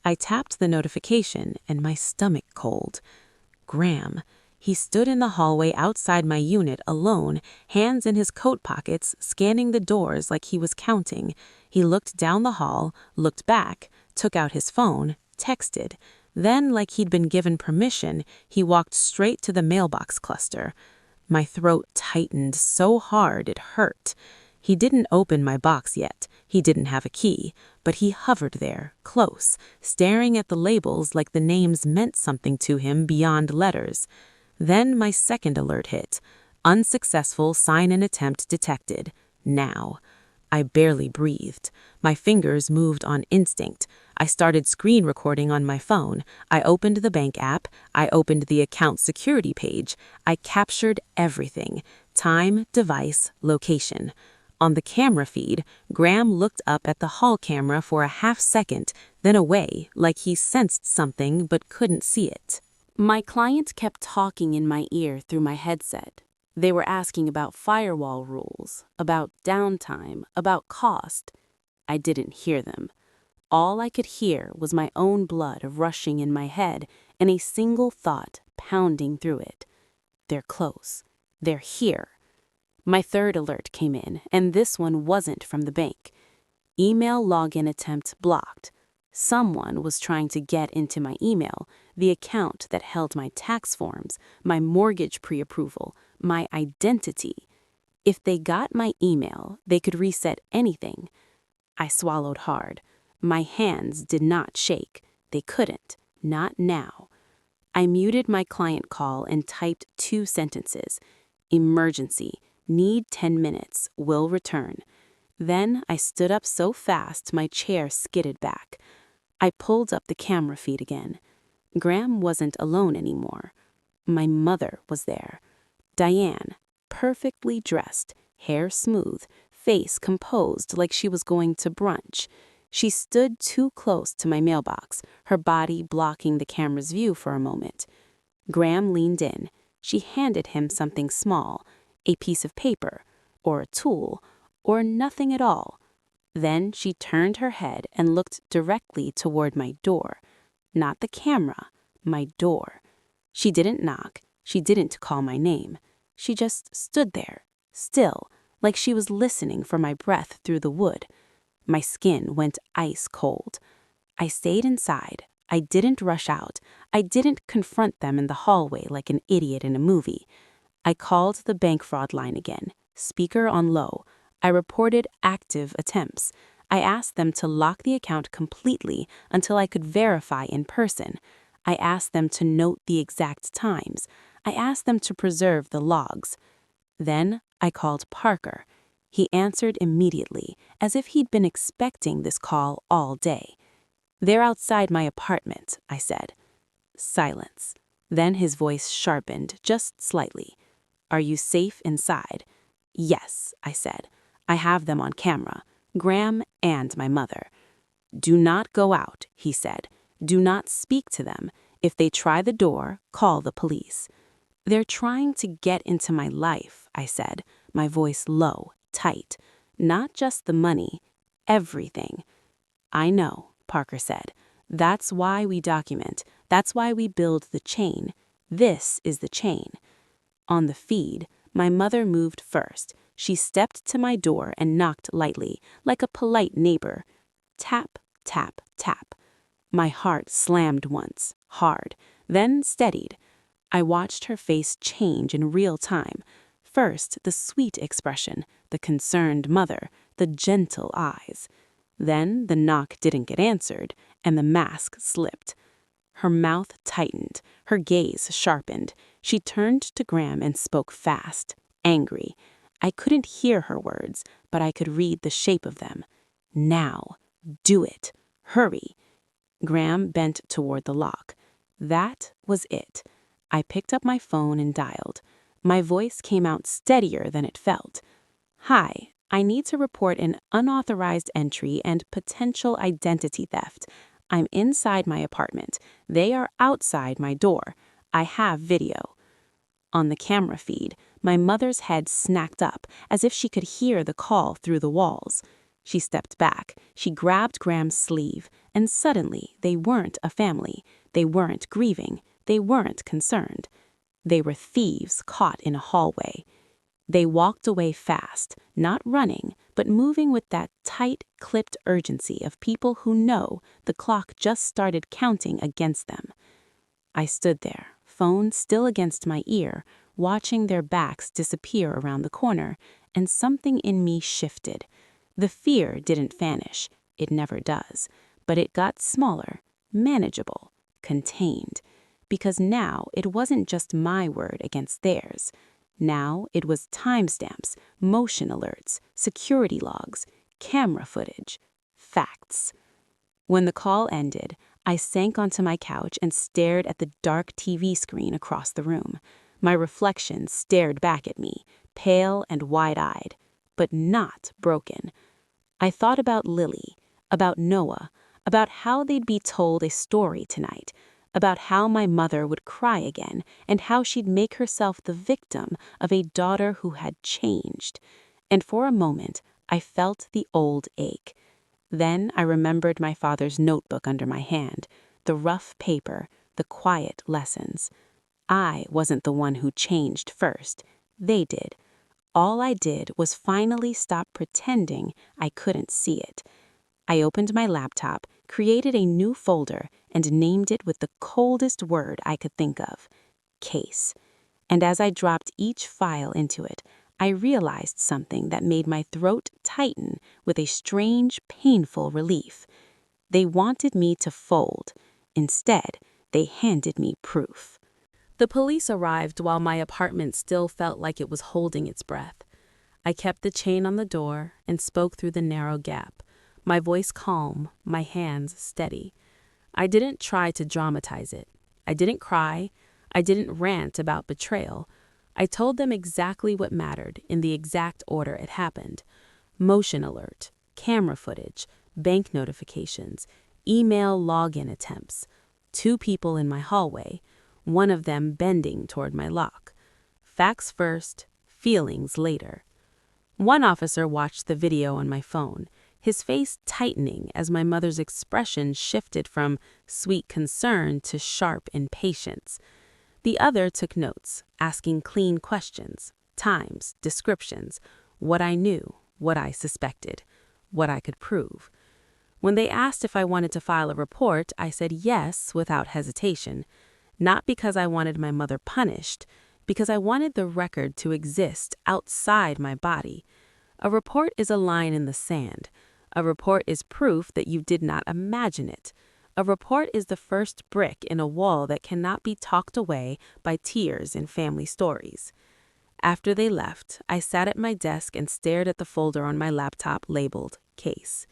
I tapped the notification, and my stomach cold. Graham. He stood in the hallway outside my unit alone, hands in his coat pockets, scanning the doors like he was counting. He looked down the hall, looked back, took out his phone, texted. Then, like he'd been given permission, he walked straight to the mailbox cluster. My throat tightened so hard it hurt. He didn't open my box yet. He didn't have a key, but he hovered there, close, staring at the labels like the names meant something to him beyond letters. Then my second alert hit. Unsuccessful sign-in attempt detected. Now. I barely breathed. My fingers moved on instinct. I started screen recording on my phone. I opened the bank app. I opened the account security page. I captured everything: time, device, location. On the camera feed, Graham looked up at the hall camera for a half second, then away, like he sensed something but couldn't see it. My client kept talking in my ear through my headset. They were asking about firewall rules, about downtime, about cost. I didn't hear them. All I could hear was my own blood rushing in my head and a single thought pounding through it. They're close. They're here. My third alert came in, and this one wasn't from the bank. Email login attempt blocked. Someone was trying to get into my email, the account that held my tax forms, my mortgage pre-approval, my identity. If they got my email, they could reset anything. I swallowed hard. My hands did not shake. They couldn't. Not now. I muted my client call and typed 2 sentences. Emergency. Need 10 minutes. Will return. Then I stood up so fast my chair skidded back. I pulled up the camera feed again. Graham wasn't alone anymore. My mother was there. Diane, perfectly dressed, hair smooth, face composed like she was going to brunch. She stood too close to my mailbox, her body blocking the camera's view for a moment. Graham leaned in. She handed him something small, a piece of paper, or a tool, or nothing at all. Then she turned her head and looked directly toward my door. Not the camera, my door. She didn't knock. She didn't call my name. She just stood there, still, like she was listening for my breath through the wood. My skin went ice cold. I stayed inside. I didn't rush out. I didn't confront them in the hallway like an idiot in a movie. I called the bank fraud line again, speaker on low. I reported active attempts. I asked them to lock the account completely until I could verify in person. I asked them to note the exact times. I asked them to preserve the logs. Then I called Parker. He answered immediately, as if he'd been expecting this call all day. "They're outside my apartment," I said. Silence. Then his voice sharpened just slightly. "Are you safe inside?" "Yes," I said. "I have them on camera, Graham and my mother." "Do not go out," he said. "Do not speak to them. If they try the door, call the police." "They're trying to get into my life," I said, my voice low, tight. "Not just the money, everything." "I know," Parker said. "That's why we document. That's why we build the chain. This is the chain." On the feed, my mother moved first. She stepped to my door and knocked lightly, like a polite neighbor. Tap, tap, tap. My heart slammed once, hard, then steadied. I watched her face change in real time. First, the sweet expression, the concerned mother, the gentle eyes. Then the knock didn't get answered, and the mask slipped. Her mouth tightened, her gaze sharpened. She turned to Graham and spoke fast, angry. I couldn't hear her words, but I could read the shape of them. "Now. Do it. Hurry." Graham bent toward the lock. That was it. I picked up my phone and dialed. My voice came out steadier than it felt. "Hi, I need to report an unauthorized entry and potential identity theft. I'm inside my apartment. They are outside my door. I have video." On the camera feed, my mother's head snacked up, as if she could hear the call through the walls. She stepped back. She grabbed Graham's sleeve, and suddenly they weren't a family. They weren't grieving. They weren't concerned. They were thieves caught in a hallway. They walked away fast, not running, but moving with that tight, clipped urgency of people who know the clock just started counting against them. I stood there, phone still against my ear, watching their backs disappear around the corner, and something in me shifted. The fear didn't vanish. It never does. But it got smaller, manageable, contained. Because now it wasn't just my word against theirs. Now it was timestamps, motion alerts, security logs, camera footage, facts. When the call ended, I sank onto my couch and stared at the dark TV screen across the room. My reflection stared back at me, pale and wide-eyed, but not broken. I thought about Lily, about Noah, about how they'd be told a story tonight, about how my mother would cry again, and how she'd make herself the victim of a daughter who had changed. And for a moment, I felt the old ache. Then I remembered my father's notebook under my hand, the rough paper, the quiet lessons. I wasn't the one who changed first. They did. All I did was finally stop pretending I couldn't see it. I opened my laptop, created a new folder, and named it with the coldest word I could think of: case. And as I dropped each file into it, I realized something that made my throat tighten with a strange, painful relief. They wanted me to fold. Instead, they handed me proof. The police arrived while my apartment still felt like it was holding its breath. I kept the chain on the door and spoke through the narrow gap, my voice calm, my hands steady. I didn't try to dramatize it. I didn't cry. I didn't rant about betrayal. I told them exactly what mattered in the exact order it happened. Motion alert, camera footage, bank notifications, email login attempts, 2 people in my hallway, one of them bending toward my lock. Facts first, feelings later. One officer watched the video on my phone, his face tightening as my mother's expression shifted from sweet concern to sharp impatience. The other took notes, asking clean questions, times, descriptions, what I knew, what I suspected, what I could prove. When they asked if I wanted to file a report, I said yes without hesitation, not because I wanted my mother punished, because I wanted the record to exist outside my body. A report is a line in the sand. A report is proof that you did not imagine it. A report is the first brick in a wall that cannot be talked away by tears and family stories. After they left, I sat at my desk and stared at the folder on my laptop labeled Case.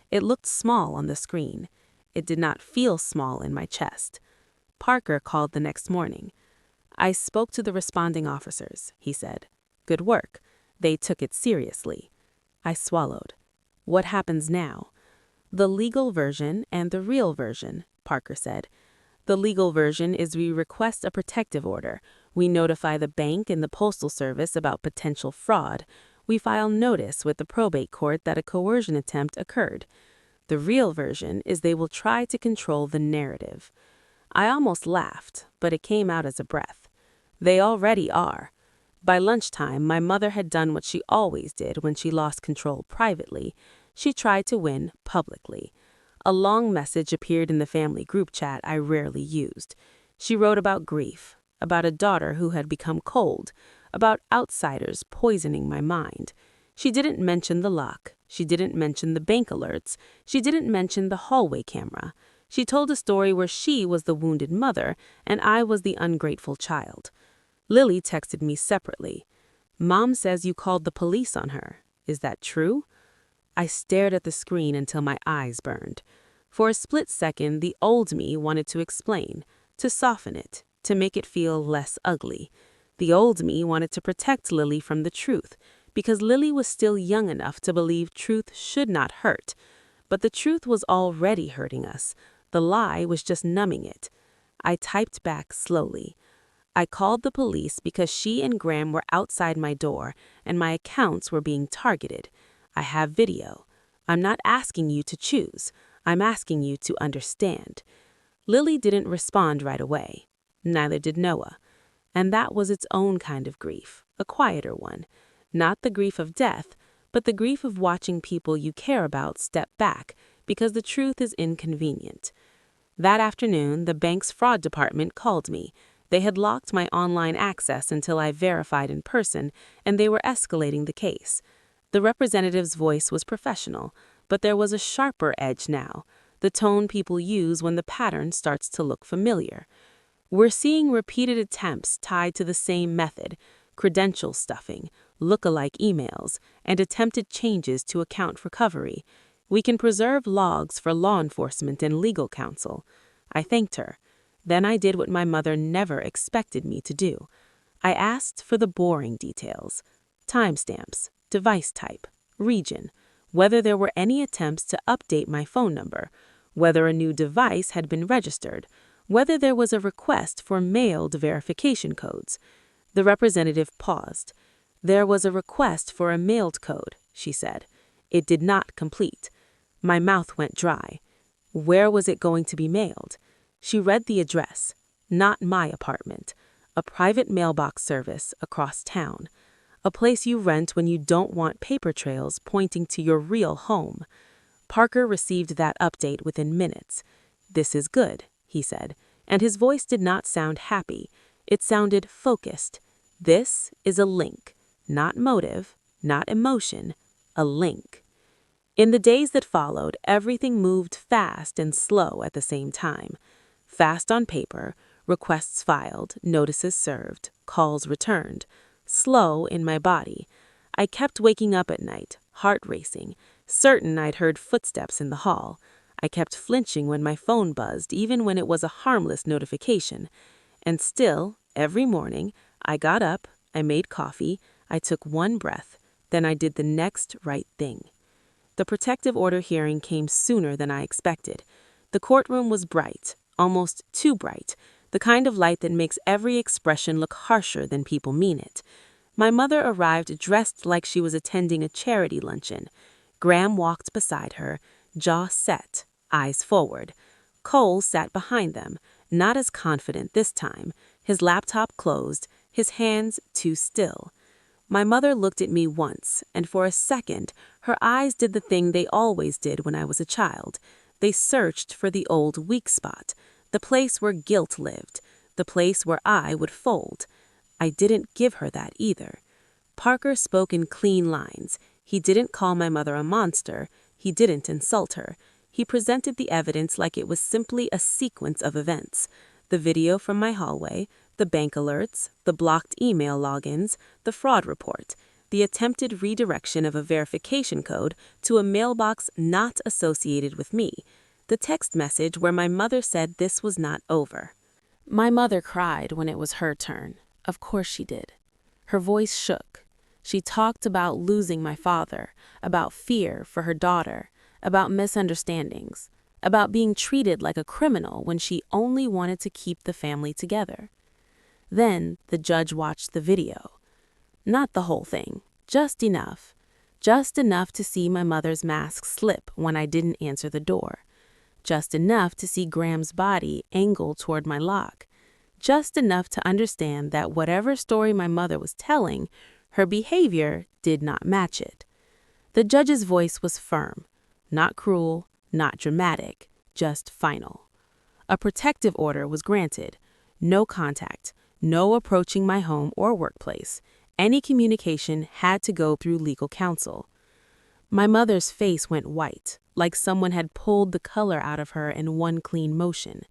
It looked small on the screen. It did not feel small in my chest. Parker called the next morning. I spoke to the responding officers, he said. Good work. They took it seriously. I swallowed. What happens now? The legal version and the real version, Parker said. The legal version is we request a protective order. We notify the bank and the postal service about potential fraud. We file notice with the probate court that a coercion attempt occurred. The real version is they will try to control the narrative. I almost laughed, but it came out as a breath. They already are. By lunchtime, my mother had done what she always did when she lost control privately. She tried to win publicly. A long message appeared in the family group chat I rarely used. She wrote about grief, about a daughter who had become cold, about outsiders poisoning my mind. She didn't mention the lock. She didn't mention the bank alerts. She didn't mention the hallway camera. She told a story where she was the wounded mother and I was the ungrateful child. Lily texted me separately. Mom says you called the police on her. Is that true? I stared at the screen until my eyes burned. For a split second, the old me wanted to explain, to soften it, to make it feel less ugly. The old me wanted to protect Lily from the truth, because Lily was still young enough to believe truth should not hurt. But the truth was already hurting us. The lie was just numbing it. I typed back slowly. I called the police because she and Graham were outside my door and my accounts were being targeted. I have video. I'm not asking you to choose. I'm asking you to understand. Lily didn't respond right away. Neither did Noah. And that was its own kind of grief, a quieter one. Not the grief of death, but the grief of watching people you care about step back because the truth is inconvenient. That afternoon, the bank's fraud department called me. They had locked my online access until I verified in person, and they were escalating the case. The representative's voice was professional, but there was a sharper edge now, the tone people use when the pattern starts to look familiar. We're seeing repeated attempts tied to the same method, credential stuffing, look-alike emails, and attempted changes to account recovery. We can preserve logs for law enforcement and legal counsel. I thanked her. Then I did what my mother never expected me to do. I asked for the boring details: timestamps, device type, region, whether there were any attempts to update my phone number, whether a new device had been registered, whether there was a request for mailed verification codes. The representative paused. There was a request for a mailed code, she said. It did not complete. My mouth went dry. Where was it going to be mailed? She read the address. Not my apartment. A private mailbox service across town. A place you rent when you don't want paper trails pointing to your real home. Parker received that update within minutes. "This is good," he said, and his voice did not sound happy. It sounded focused. "This is a link. Not motive, not emotion. A link." In the days that followed, everything moved fast and slow at the same time. Fast on paper, requests filed, notices served, calls returned. Slow in my body. I kept waking up at night, heart racing, certain I'd heard footsteps in the hall. I kept flinching when my phone buzzed, even when it was a harmless notification. And still, every morning, I got up, I made coffee, I took one breath, then I did the next right thing. The protective order hearing came sooner than I expected. The courtroom was bright, almost too bright, the kind of light that makes every expression look harsher than people mean it. My mother arrived dressed like she was attending a charity luncheon. Graham walked beside her, jaw set, eyes forward. Cole sat behind them, not as confident this time, his laptop closed, his hands too still. My mother looked at me once, and for a second, her eyes did the thing they always did when I was a child. They searched for the old weak spot, the place where guilt lived, the place where I would fold. I didn't give her that either. Parker spoke in clean lines. He didn't call my mother a monster. He didn't insult her. He presented the evidence like it was simply a sequence of events. The video from my hallway, the bank alerts, the blocked email logins, the fraud report, the attempted redirection of a verification code to a mailbox not associated with me, the text message where my mother said this was not over. My mother cried when it was her turn. Of course she did. Her voice shook. She talked about losing my father, about fear for her daughter, about misunderstandings, about being treated like a criminal when she only wanted to keep the family together. Then the judge watched the video. Not the whole thing, just enough. Just enough to see my mother's mask slip when I didn't answer the door. Just enough to see Graham's body angle toward my lock. Just enough to understand that whatever story my mother was telling, her behavior did not match it. The judge's voice was firm, not cruel, not dramatic, just final. A protective order was granted. No contact, no approaching my home or workplace. Any communication had to go through legal counsel. My mother's face went white, like someone had pulled the color out of her in one clean motion.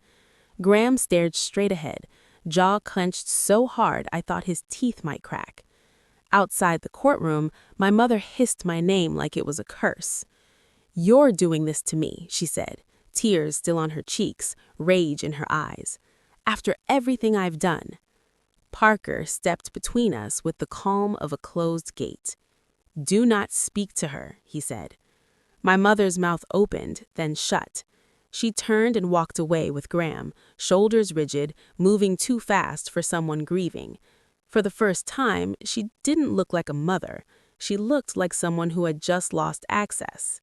Graham stared straight ahead, jaw clenched so hard I thought his teeth might crack. Outside the courtroom, my mother hissed my name like it was a curse. "You're doing this to me," she said, tears still on her cheeks, rage in her eyes. "After everything I've done." Parker stepped between us with the calm of a closed gate. "Do not speak to her," he said. My mother's mouth opened, then shut. She turned and walked away with Graham, shoulders rigid, moving too fast for someone grieving. For the first time, she didn't look like a mother. She looked like someone who had just lost access.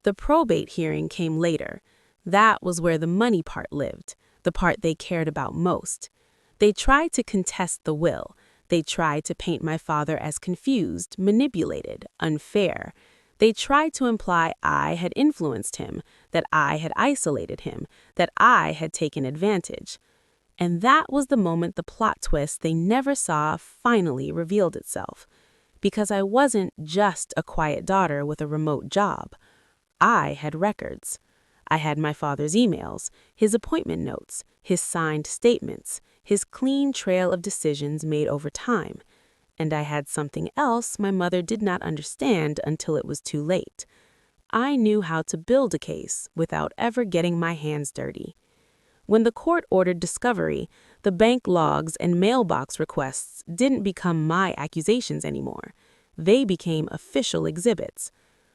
The probate hearing came later. That was where the money part lived, the part they cared about most. They tried to contest the will. They tried to paint my father as confused, manipulated, unfair. They tried to imply I had influenced him, that I had isolated him, that I had taken advantage. And that was the moment the plot twist they never saw finally revealed itself. Because I wasn't just a quiet daughter with a remote job. I had records. I had my father's emails, his appointment notes, his signed statements, his clean trail of decisions made over time. and I had something else my mother did not understand until it was too late. I knew how to build a case without ever getting my hands dirty. When the court ordered discovery, the bank logs and mailbox requests didn't become my accusations anymore. They became official exhibits.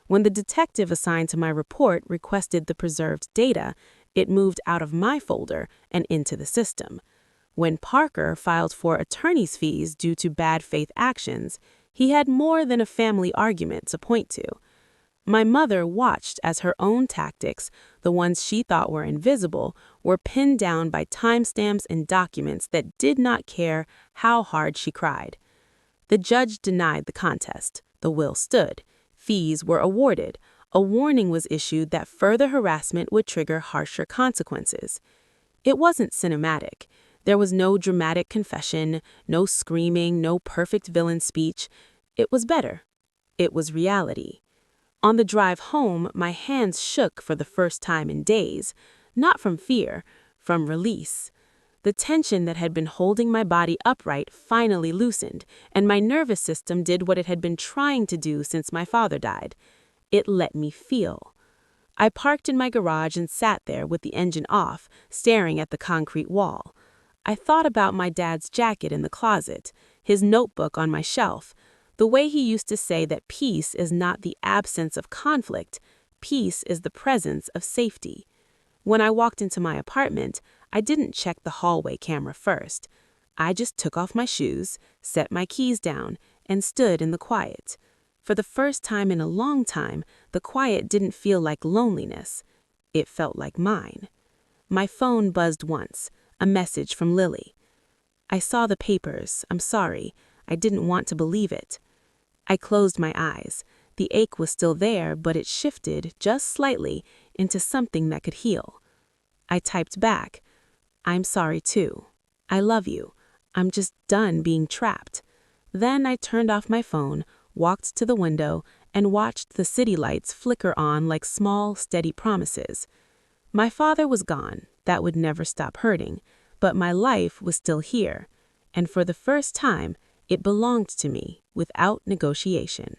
When the detective assigned to my report requested the preserved data, it moved out of my folder and into the system. When Parker filed for attorney's fees due to bad faith actions, he had more than a family argument to point to. My mother watched as her own tactics, the ones she thought were invisible, were pinned down by timestamps and documents that did not care how hard she cried. The judge denied the contest. The will stood. Fees were awarded. A warning was issued that further harassment would trigger harsher consequences. It wasn't cinematic. There was no dramatic confession, no screaming, no perfect villain speech. It was better. It was reality. On the drive home, my hands shook for the first time in days, not from fear, from release. The tension that had been holding my body upright finally loosened, and my nervous system did what it had been trying to do since my father died. It let me feel. I parked in my garage and sat there with the engine off, staring at the concrete wall. I thought about my dad's jacket in the closet, his notebook on my shelf, the way he used to say that peace is not the absence of conflict, peace is the presence of safety. When I walked into my apartment, I didn't check the hallway camera first. I just took off my shoes, set my keys down, and stood in the quiet. For the first time in a long time, the quiet didn't feel like loneliness. It felt like mine. My phone buzzed once, a message from Lily. I saw the papers. I'm sorry. I didn't want to believe it. I closed my eyes. The ache was still there, but it shifted, just slightly, into something that could heal. I typed back, I'm sorry too. I love you. I'm just done being trapped. Then I turned off my phone, walked to the window, and watched the city lights flicker on like small, steady promises. My father was gone. That would never stop hurting. But my life was still here. And for the first time, it belonged to me without negotiation.